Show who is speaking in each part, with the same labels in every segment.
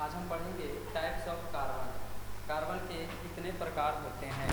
Speaker 1: आज हम पढ़ेंगे टाइप्स ऑफ कार्बन। कार्बन के कितने प्रकार होते हैं।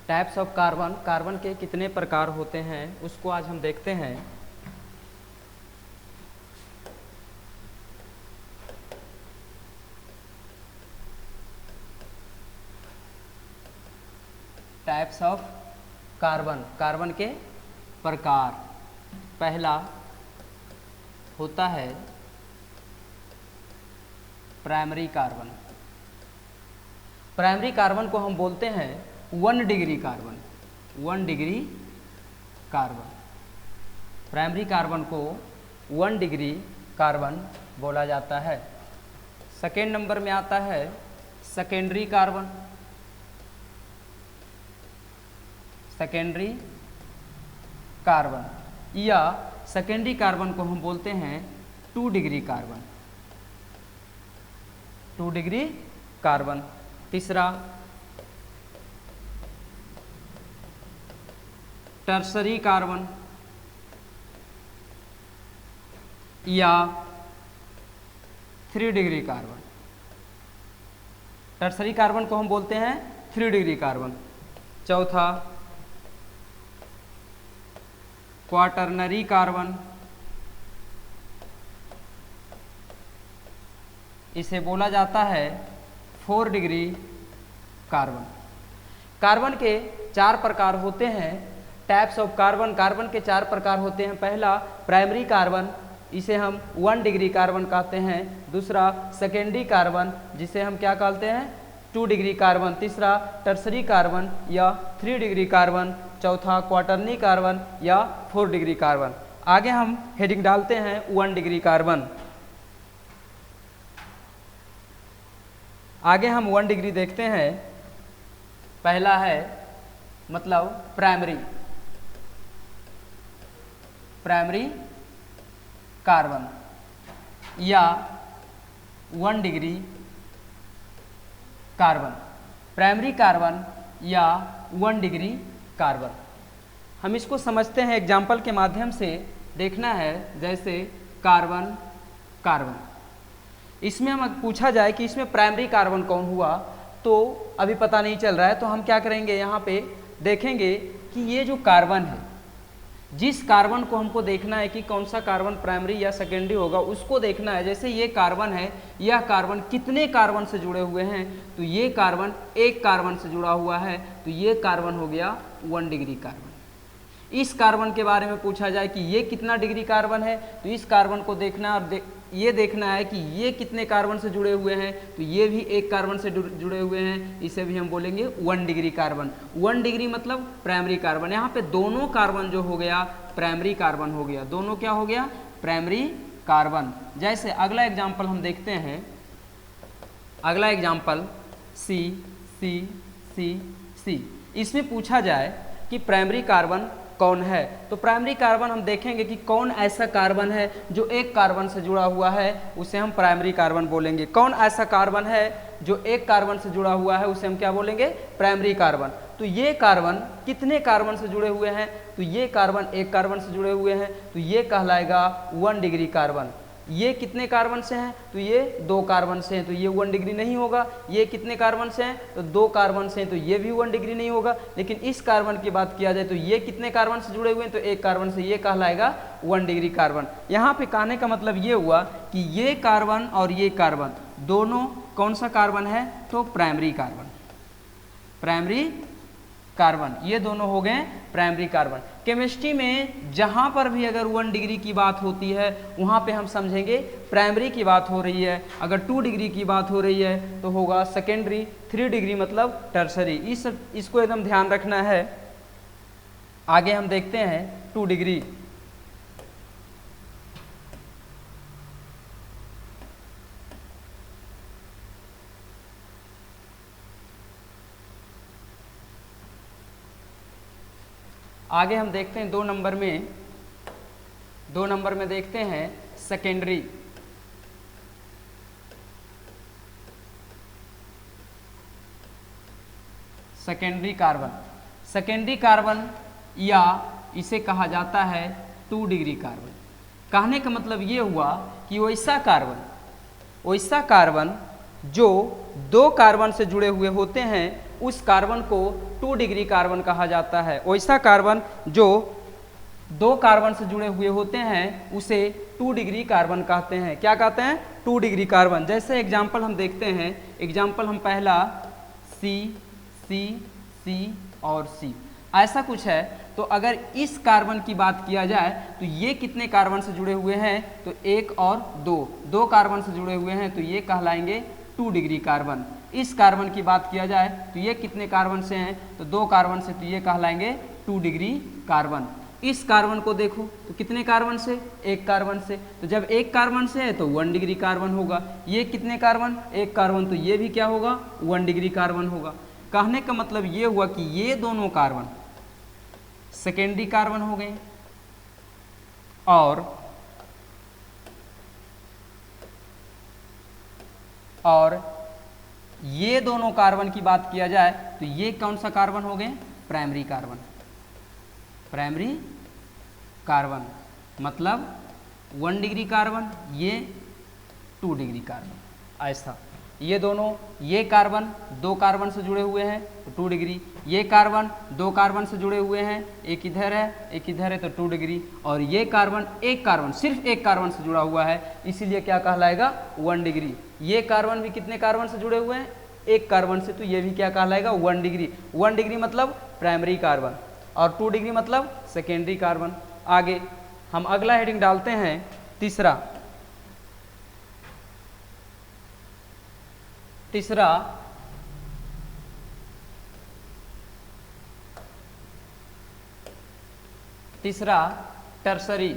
Speaker 1: टाइप्स ऑफ कार्बन, कार्बन के कितने प्रकार होते हैं उसको आज हम देखते हैं। टाइप्स ऑफ कार्बन, कार्बन के प्रकार। पहला होता है प्राइमरी कार्बन। प्राइमरी कार्बन को हम बोलते हैं 1 degree carbon. 1 degree carbon, primary carbon को 1 डिग्री कार्बन बोला जाता है। सेकेंड नंबर में आता है सेकेंडरी कार्बन। सेकेंडरी कार्बन या सेकेंडरी कार्बन को हम बोलते हैं 2 डिग्री कार्बन। 2 degree carbon. तीसरा टर्सरी कार्बन या 3 डिग्री कार्बन। टर्सरी कार्बन को हम बोलते हैं 3 डिग्री कार्बन। चौथा क्वाटरनरी कार्बन, इसे बोला जाता है 4 डिग्री कार्बन। कार्बन के 4 प्रकार होते हैं। टाइप्स ऑफ कार्बन, कार्बन के 4 प्रकार होते हैं। पहला प्राइमरी कार्बन, इसे हम 1 डिग्री कार्बन कहते हैं। दूसरा सेकेंडरी कार्बन, जिसे हम क्या कहते हैं 2 डिग्री कार्बन। तीसरा टर्सरी कार्बन या 3 डिग्री कार्बन। चौथा क्वाटरनी कार्बन या 4 डिग्री कार्बन। आगे हम हेडिंग डालते हैं 1 डिग्री कार्बन। आगे हम 1 डिग्री देखते हैं। पहला है मतलब प्राइमरी, प्राइमरी कार्बन या 1 डिग्री कार्बन। प्राइमरी कार्बन या 1 डिग्री कार्बन। हम इसको समझते हैं, एग्जाम्पल के माध्यम से देखना है। जैसे कार्बन, कार्बन, इसमें हम पूछा जाए कि इसमें प्राइमरी कार्बन कौन हुआ, तो अभी पता नहीं चल रहा है। तो हम क्या करेंगे, यहाँ पे देखेंगे कि ये जो कार्बन है, जिस कार्बन को हमको देखना है कि कौन सा कार्बन प्राइमरी या सेकेंडरी होगा, उसको देखना है। जैसे ये कार्बन है, यह कार्बन कितने कार्बन से जुड़े हुए हैं, तो ये कार्बन एक कार्बन से जुड़ा हुआ है, तो ये कार्बन हो गया 1 डिग्री कार्बन। इस कार्बन के बारे में पूछा जाए कि ये कितना डिग्री कार्बन है, तो इस कार्बन को देखना और ये देखना है कि ये कितने कार्बन से जुड़े हुए हैं, तो ये भी एक कार्बन से जुड़े हुए हैं, इसे भी हम बोलेंगे 1 डिग्री कार्बन। 1 डिग्री मतलब प्राइमरी कार्बन। यहाँ पे दोनों कार्बन जो हो गया प्राइमरी कार्बन हो गया। दोनों क्या हो गया, प्राइमरी कार्बन। जैसे अगला एग्जाम्पल हम देखते हैं। अगला एग्जाम्पल सी सी सी सी। इसमें पूछा जाए कि प्राइमरी कार्बन कौन है, तो प्राइमरी कार्बन हम देखेंगे कि कौन ऐसा कार्बन है जो एक कार्बन से जुड़ा हुआ है, उसे हम प्राइमरी कार्बन बोलेंगे। कौन ऐसा कार्बन है जो एक कार्बन से जुड़ा हुआ है, उसे हम क्या बोलेंगे, प्राइमरी कार्बन। तो ये कार्बन कितने कार्बन से जुड़े हुए हैं, तो ये कार्बन एक कार्बन से जुड़े हुए हैं, तो ये कहलाएगा 1 डिग्री कार्बन। ये कितने कार्बन से हैं, तो ये 2 कार्बन से हैं, तो ये 1 डिग्री नहीं होगा। ये कितने कार्बन से हैं, तो 2 कार्बन से हैं, तो ये भी 1 डिग्री नहीं होगा। लेकिन इस कार्बन की बात किया जाए तो ये कितने कार्बन से जुड़े हुए हैं, तो एक कार्बन से, ये कहलाएगा 1 डिग्री कार्बन। यहाँ पे कहने का मतलब ये हुआ कि ये कार्बन और ये कार्बन दोनों कौन सा कार्बन है, तो प्राइमरी कार्बन। प्राइमरी कार्बन, ये दोनों हो गए प्राइमरी कार्बन। केमिस्ट्री में जहाँ पर भी अगर 1 डिग्री की बात होती है, वहाँ पे हम समझेंगे प्राइमरी की बात हो रही है। अगर 2 डिग्री की बात हो रही है तो होगा सेकेंडरी। 3 डिग्री मतलब टर्सरी। इसको एकदम ध्यान रखना है। आगे हम देखते हैं 2 डिग्री। आगे हम देखते हैं 2 नंबर में। 2 नंबर में देखते हैं secondary. Secondary carbon. Secondary carbon या इसे कहा जाता है 2 डिग्री कार्बन। कहने का मतलब ये हुआ कि वैसा कार्बन जो 2 कार्बन से जुड़े हुए होते हैं उस कार्बन को 2 डिग्री कार्बन कहा जाता है। वैसा कार्बन जो 2 कार्बन से जुड़े हुए होते हैं उसे 2 डिग्री कार्बन कहते हैं। क्या कहते हैं? 2 डिग्री कार्बन। जैसे एग्जाम्पल हम देखते हैं, एग्जाम्पल हम पहला C, C, C और C ऐसा कुछ है। तो अगर इस कार्बन की बात किया जाए तो ये कितने कार्बन से जुड़े हुए हैं? तो 1 और 2 कार्बन से जुड़े हुए हैं तो ये कहलाएंगे 2 डिग्री कार्बन। इस कार्बन की बात किया जाए तो ये कितने कार्बन से हैं? तो 2 कार्बन से, तो ये कहलाएंगे 2 डिग्री कार्बन। इस कार्बन को देखो तो कितने कार्बन से? 1 कार्बन से। तो जब 1 कार्बन से है तो 1 डिग्री कार्बन होगा। ये कितने कार्बन? 1 कार्बन, तो ये भी क्या होगा? 1 डिग्री कार्बन होगा। कहने का मतलब ये हुआ कि ये दोनों कार्बन सेकेंडरी कार्बन हो गए और ये दोनों कार्बन की बात किया जाए तो ये कौन सा कार्बन हो गए? Primary carbon. प्राइमरी कार्बन मतलब 1 डिग्री कार्बन, ये 2 डिग्री कार्बन। ऐसा ये दोनों, ये कार्बन 2 कार्बन से जुड़े हुए हैं तो 2 डिग्री, ये कार्बन 2 कार्बन से जुड़े हुए हैं, एक इधर है एक इधर है तो 2 डिग्री, और ये कार्बन सिर्फ एक कार्बन से जुड़ा हुआ है इसीलिए क्या कहलाएगा? 1 डिग्री। ये कार्बन भी कितने कार्बन से जुड़े हुए हैं? 1 कार्बन से, तो ये भी क्या कहलाएगा? 1 डिग्री। 1 डिग्री मतलब प्राइमरी कार्बन और 2 डिग्री मतलब सेकेंडरी कार्बन। आगे हम अगला हेडिंग डालते हैं, तीसरा टर्सरी।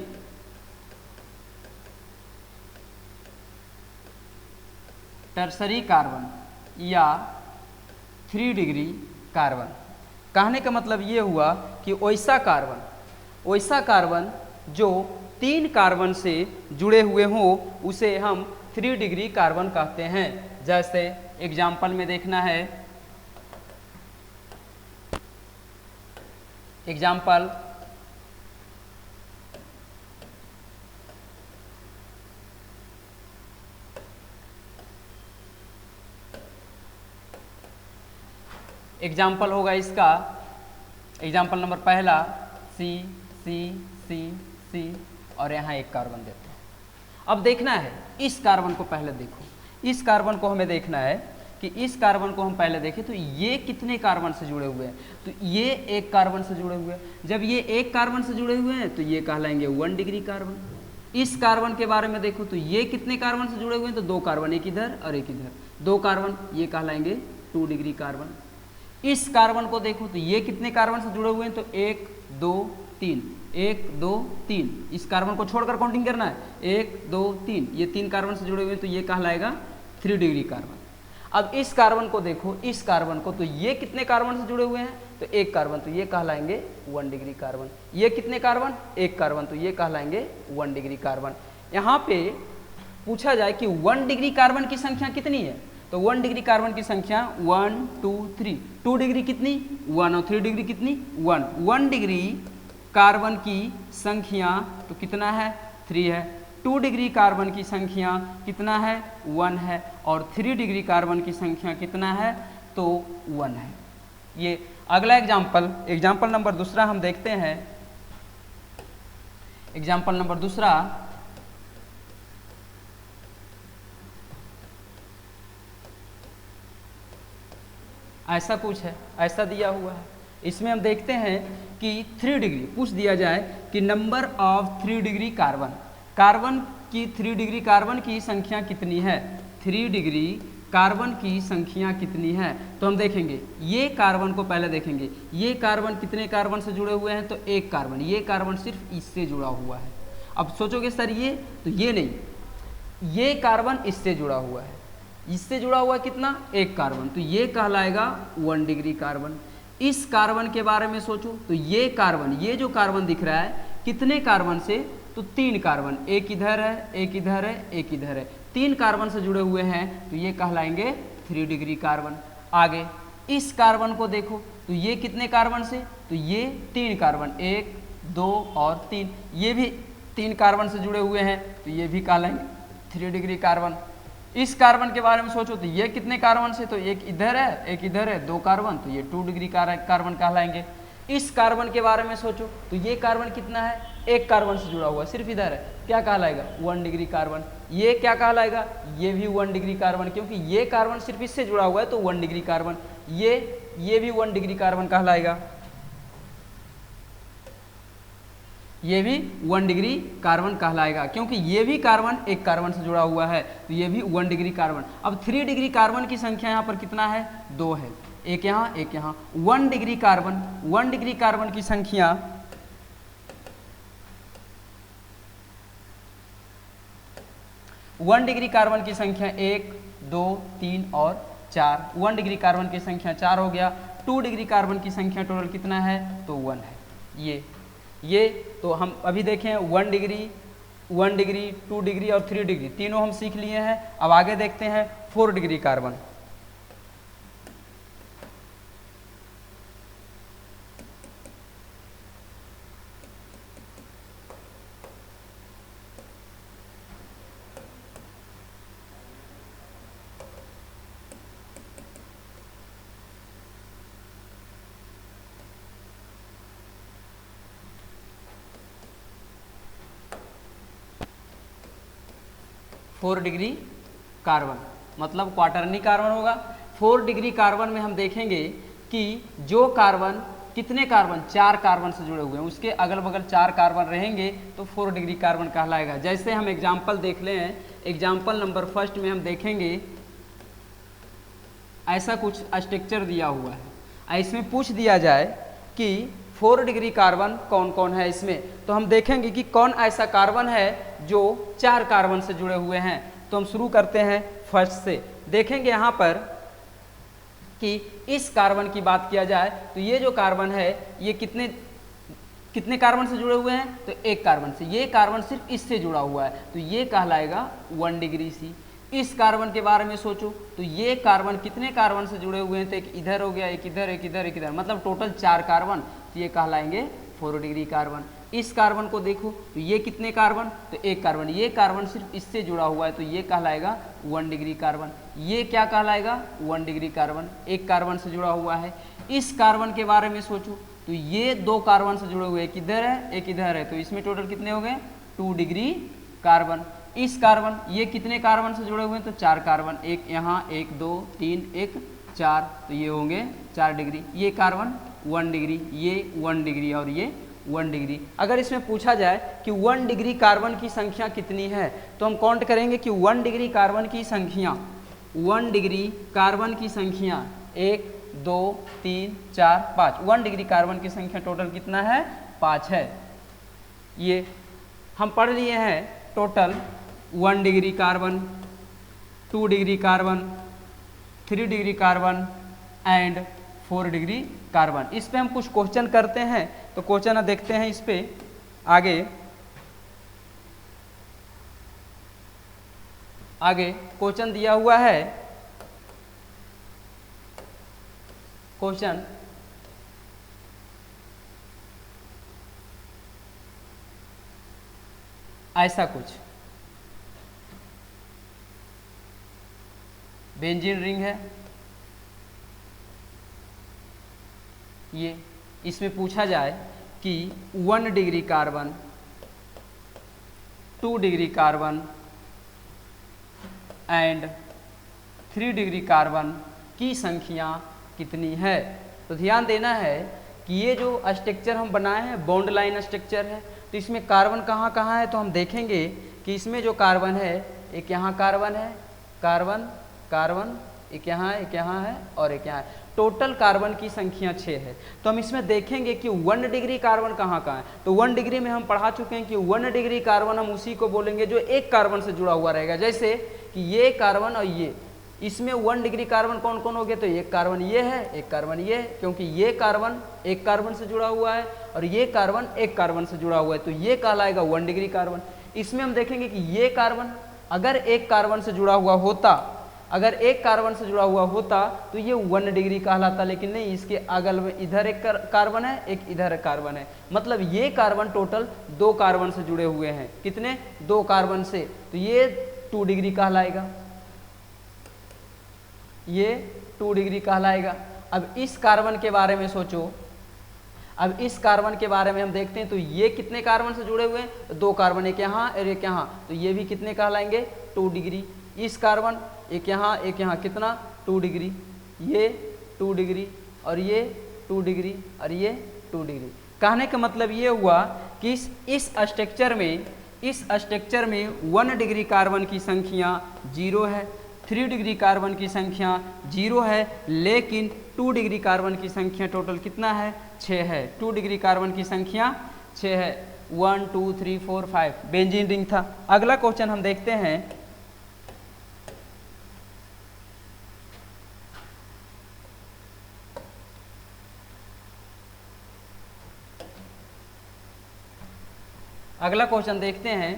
Speaker 1: टर्सरी कार्बन या 3 डिग्री कार्बन। कहने का मतलब ये हुआ कि वैसा कार्बन जो 3 कार्बन से जुड़े हुए हों उसे हम 3 डिग्री कार्बन कहते हैं। जैसे एग्जाम्पल में देखना है, एग्जाम्पल होगा इसका, एग्जाम्पल नंबर पहला C, C, C, C और यहाँ 1 कार्बन देते हैं। अब देखना है इस कार्बन को, पहले देखो इस कार्बन को हमें देखना है कि इस कार्बन को हम पहले देखें तो ये कितने कार्बन से जुड़े हुए हैं? तो ये 1 कार्बन से जुड़े हुए हैं। जब ये 1 कार्बन से जुड़े हुए हैं तो ये कहलाएंगे 1 डिग्री कार्बन। इस कार्बन के बारे में देखो तो ये कितने कार्बन से जुड़े हुए हैं? तो 2 कार्बन, एक इधर और एक इधर, 2 कार्बन, ये कहलाएंगे 2 डिग्री कार्बन। इस कार्बन को देखो तो ये कितने कार्बन से जुड़े हुए हैं? तो 1 2 3, 1 2 3। इस कार्बन को छोड़कर काउंटिंग करना है, 1 2 3, ये 3 कार्बन से जुड़े हुए हैं तो ये कहलाएगा 3 डिग्री कार्बन। अब इस कार्बन को देखो, इस कार्बन को, तो ये कितने कार्बन से जुड़े हुए हैं? तो 1 कार्बन, तो ये कहलाएंगे 1 डिग्री कार्बन। ये कितने कार्बन? 1 कार्बन, तो ये कहलाएंगे 1 डिग्री कार्बन। यहाँ पे पूछा जाए कि 1 डिग्री कार्बन की संख्या कितनी है? तो 1 डिग्री कार्बन की संख्या 1 2 3। 2 डिग्री कितनी? 1 और 3 डिग्री कितनी? 1। 1 डिग्री कार्बन की संख्या तो कितना है? 3 है। 2 डिग्री कार्बन की संख्या कितना है? 1 है। और 3 डिग्री कार्बन की संख्या कितना है? तो 1 है। ये अगला एग्जाम्पल नंबर दूसरा हम देखते हैं। एग्जाम्पल नंबर दूसरा, ऐसा कुछ है, ऐसा दिया हुआ है। इसमें हम देखते हैं कि 3 डिग्री पूछ दिया जाए कि नंबर ऑफ 3 डिग्री कार्बन की 3 डिग्री कार्बन की संख्या कितनी है? 3 डिग्री कार्बन की संख्या कितनी है? तो हम देखेंगे ये कार्बन को पहले देखेंगे। ये कार्बन कितने कार्बन से जुड़े हुए हैं? तो 1 कार्बन। ये कार्बन सिर्फ इससे जुड़ा हुआ है। अब सोचोगे सर ये, तो ये नहीं, ये कार्बन इससे जुड़ा हुआ है। इससे जुड़ा हुआ कितना? 1 कार्बन, तो ये कहलाएगा 1 डिग्री कार्बन। इस कार्बन के बारे में सोचो तो ये कार्बन, ये जो कार्बन दिख रहा है कितने कार्बन से? तो 3 कार्बन, एक इधर है एक इधर है एक इधर है, 3 कार्बन से जुड़े हुए हैं तो ये कहलाएंगे 3 डिग्री कार्बन। आगे इस कार्बन को देखो तो ये कितने कार्बन से, तो ये 3 कार्बन, 1 2 और 3, ये भी 3 कार्बन से जुड़े हुए हैं, तो ये भी कहलाएंगे 3 डिग्री कार्बन। इस कार्बन के बारे में सोचो तो ये कितने कार्बन से, तो एक इधर है एक इधर है, 2 कार्बन, तो ये 2 डिग्री कार्बन कहलाएंगे। इस कार्बन के बारे में सोचो तो ये कार्बन कितना है, 1 कार्बन से जुड़ा हुआ है, सिर्फ इधर है, क्या कहलाएगा 1 डिग्री कार्बन। ये क्या कहलाएगा, ये भी 1 डिग्री कार्बन, क्योंकि ये कार्बन सिर्फ इससे जुड़ा हुआ है तो 1 डिग्री कार्बन। ये भी 1 डिग्री कार्बन कहलाएगा, ये भी 1 डिग्री कार्बन कहलाएगा, क्योंकि ये भी कार्बन 1 कार्बन से जुड़ा हुआ है, तो ये भी 1 डिग्री कार्बन। अब 3 डिग्री कार्बन की संख्या यहाँ पर कितना है, 2 है, एक यहाँ एक यहाँ। 1 डिग्री कार्बन, 1 डिग्री कार्बन की संख्या 1 डिग्री कार्बन की संख्या 1 2 3 और 4। 1 डिग्री कार्बन की संख्या 4 हो गया। 2 डिग्री कार्बन की संख्या टोटल कितना है, तो 1 है। ये तो हम अभी देखें 1 डिग्री 2 डिग्री और 3 डिग्री तीनों हम सीख लिए हैं। अब आगे देखते हैं 4 degree carbon. Four degree carbon मतलब क्वाटरनी कार्बन होगा। 4 डिग्री कार्बन में हम देखेंगे कि जो कार्बन कितने कार्बन, 4 कार्बन से जुड़े हुए हैं, उसके अगल बगल 4 कार्बन रहेंगे तो 4 डिग्री कार्बन कहलाएगा। जैसे हम एग्जाम्पल देख लें, एग्जाम्पल नंबर 1 में हम देखेंगे ऐसा कुछ स्ट्रक्चर दिया हुआ है, इसमें पूछ दिया जाए कि 4 डिग्री कार्बन कौन कौन है इसमें, तो हम देखेंगे कि कौन ऐसा कार्बन है जो 4 कार्बन से जुड़े हुए हैं। तो हम शुरू करते हैं फर्स्ट से। देखेंगे यहाँ पर कि इस कार्बन की बात किया जाए तो ये जो कार्बन है ये कितने कार्बन से जुड़े हुए हैं, तो 1 कार्बन से। ये कार्बन सिर्फ इससे जुड़ा हुआ है तो ये कहलाएगा 1 डिग्री सी। इस कार्बन के बारे में सोचो तो ये कार्बन कितने कार्बन से जुड़े हुए हैं, तो एक इधर हो गया, एक इधर, एक इधर, एक इधर, मतलब टोटल 4 कार्बन, तो ये कहलाएंगे 4 डिग्री कार्बन। इस कार्बन को देखो तो ये कितने कार्बन, तो 1 कार्बन, ये कार्बन सिर्फ इससे जुड़ा हुआ है तो ये कहलाएगा 1 डिग्री कार्बन। ये क्या कहलाएगा 1 डिग्री कार्बन, 1 कार्बन से जुड़ा हुआ है। इस कार्बन के बारे में सोचो तो ये 2 कार्बन से जुड़े हुए, एक इधर है एक इधर है, तो इसमें टोटल कितने हो गए 2 डिग्री कार्बन। इस कार्बन ये कितने कार्बन से जुड़े हुए हैं, तो 4 कार्बन, एक यहाँ, 1 2 3 1 4, तो ये होंगे 4 डिग्री। ये कार्बन 1 डिग्री, ये 1 डिग्री और ये 1 डिग्री। अगर इसमें पूछा जाए कि 1 डिग्री कार्बन की संख्या कितनी है तो हम काउंट करेंगे कि 1 डिग्री कार्बन की संख्या, 1 डिग्री कार्बन की संख्या 1 2 3 4 5, 1 डिग्री कार्बन की संख्या टोटल कितना है 5 है। ये हम पढ़ लिए हैं total 1 degree carbon, 2 degree carbon, 3 degree carbon and 4 degree carbon. इस पे हम कुछ क्वेश्चन करते हैं, तो क्वेश्चन देखते हैं इस पे आगे क्वेश्चन दिया हुआ है। क्वेश्चन ऐसा कुछ, बेंजीन रिंग है ये, इसमें पूछा जाए कि 1 degree carbon, 2 degree carbon and 3 degree carbon की संख्या कितनी है। तो ध्यान देना है कि ये जो स्ट्रक्चर हम बनाए हैं बॉन्ड लाइन स्ट्रक्चर है, तो इसमें कार्बन कहाँ कहाँ है, तो हम देखेंगे कि इसमें जो कार्बन है, एक यहाँ कार्बन है, कार्बन कार्बन, एक यहाँ है और एक यहाँ है। टोटल कार्बन की संख्या 6 है। तो हम इसमें देखेंगे कि 1 डिग्री कार्बन कहाँ कहाँ है। तो 1 डिग्री में हम पढ़ा चुके हैं कि 1 डिग्री कार्बन हम उसी को बोलेंगे जो 1 कार्बन से जुड़ा हुआ रहेगा। जैसे कि ये कार्बन और ये, इसमें 1 डिग्री कार्बन कौन कौन हो गया, तो एक कार्बन ये है, एक कार्बन ये है, क्योंकि ये कार्बन 1 कार्बन से जुड़ा हुआ है और ये कार्बन 1 कार्बन से जुड़ा हुआ है, तो ये कहलाएगा 1 डिग्री कार्बन। इसमें हम देखेंगे कि ये कार्बन अगर 1 कार्बन से जुड़ा हुआ होता अगर एक कार्बन से जुड़ा हुआ होता तो ये 1 डिग्री कहलाता, लेकिन नहीं, इसके अगल में इधर एक कार्बन है, एक इधर कार्बन है, मतलब ये कार्बन टोटल 2 कार्बन से जुड़े हुए हैं। कितने? 2 कार्बन से, तो ये 2 डिग्री कहलाएगा, ये 2 डिग्री कहलाएगा। अब इस कार्बन के बारे में सोचो, अब इस कार्बन के बारे में हम देखते हैं, तो ये कितने कार्बन से जुड़े हुए हैं? तो 2 कार्बन, एक यहाँ और एक यहाँ, तो ये भी कितने कहलाएंगे? 2 डिग्री। इस कार्बन एक यहाँ, कितना? 2 डिग्री, ये 2 डिग्री और ये 2 डिग्री और ये 2 डिग्री। कहने का मतलब ये हुआ कि इस स्ट्रक्चर में 1 डिग्री कार्बन की संख्या 0 है, 3 डिग्री कार्बन की संख्या 0 है, लेकिन 2 डिग्री कार्बन की संख्या टोटल कितना है? 6 है। 2 डिग्री कार्बन की संख्या 6 है। 1 2 3 4 5 बेंजीन रिंग था। अगला क्वेश्चन हम देखते हैं। अगला क्वेश्चन देखते हैं।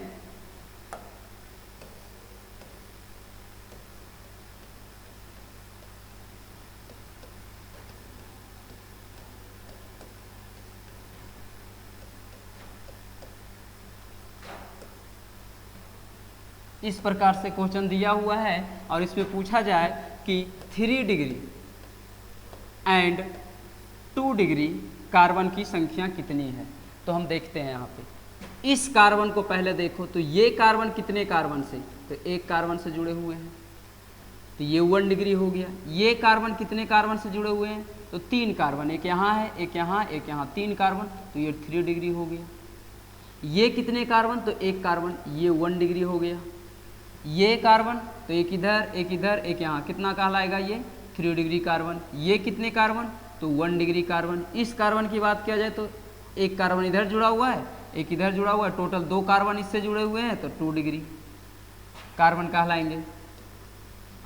Speaker 1: इस प्रकार से क्वेश्चन दिया हुआ है और इसमें पूछा जाए कि 3 डिग्री एंड 2 डिग्री कार्बन की संख्या कितनी है। तो हम देखते हैं यहाँ पे इस कार्बन को पहले देखो, तो ये कार्बन कितने कार्बन से? तो एक कार्बन से जुड़े हुए हैं, तो ये 1 डिग्री हो गया। ये कार्बन कितने कार्बन से जुड़े हुए हैं? तो 3 कार्बन, एक यहाँ है, एक यहाँ, एक यहाँ, 3 कार्बन, तो ये 3 डिग्री हो गया। ये कितने कार्बन? तो एक कार्बन, ये 1 डिग्री हो गया। ये कार्बन, तो एक इधर, एक इधर, एक यहाँ, कितना कहलाएगा? ये 3 डिग्री कार्बन। ये कितने कार्बन? तो 1 डिग्री कार्बन। इस कार्बन की बात किया जाए तो एक कार्बन इधर जुड़ा हुआ है, एक इधर जुड़ा हुआ है, टोटल 2 कार्बन इससे जुड़े हुए हैं, तो 2 डिग्री कार्बन कहलाएंगे।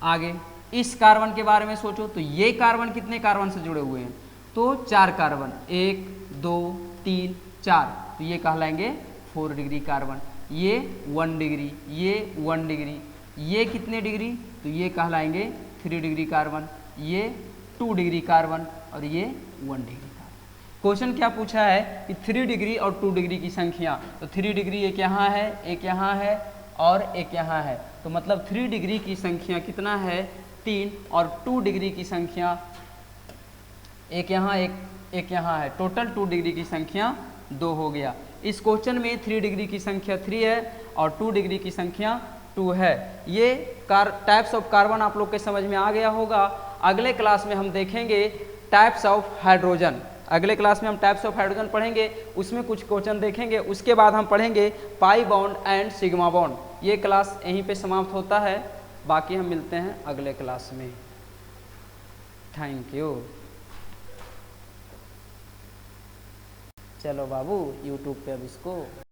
Speaker 1: आगे इस कार्बन के बारे में सोचो, तो ये कार्बन कितने कार्बन से जुड़े हुए हैं? तो 4 कार्बन, 1 2 3 4, तो ये कहलाएंगे 4 डिग्री कार्बन। ये 1 डिग्री, ये 1 डिग्री, ये कितने डिग्री? तो ये कहलाएंगे 3 डिग्री कार्बन, ये 2 डिग्री कार्बन और ये 1 डिग्री कार्बन। क्वेश्चन क्या पूछा है कि 3 डिग्री और 2 डिग्री की संख्या। तो 3 डिग्री एक यहाँ है, एक यहाँ है और एक यहाँ है, तो मतलब 3 डिग्री की संख्या कितना है? 3, और 2 डिग्री की संख्या एक यहाँ, एक यहाँ है, टोटल 2 डिग्री की संख्या 2 हो गया। इस क्वेश्चन में 3 डिग्री की संख्या 3 है और 2 डिग्री की संख्या 2 है। ये टाइप्स ऑफ कार्बन आप लोग के समझ में आ गया होगा। अगले क्लास में हम देखेंगे टाइप्स ऑफ हाइड्रोजन। अगले क्लास में हम टाइप्स ऑफ हाइड्रोजन पढ़ेंगे, उसमें कुछ क्वेश्चन देखेंगे। उसके बाद हम पढ़ेंगे pi bond and sigma bond. ये क्लास यहीं पे समाप्त होता है, बाकी हम मिलते हैं अगले क्लास में। Thank you. चलो बाबू, यूट्यूब पे अब इसको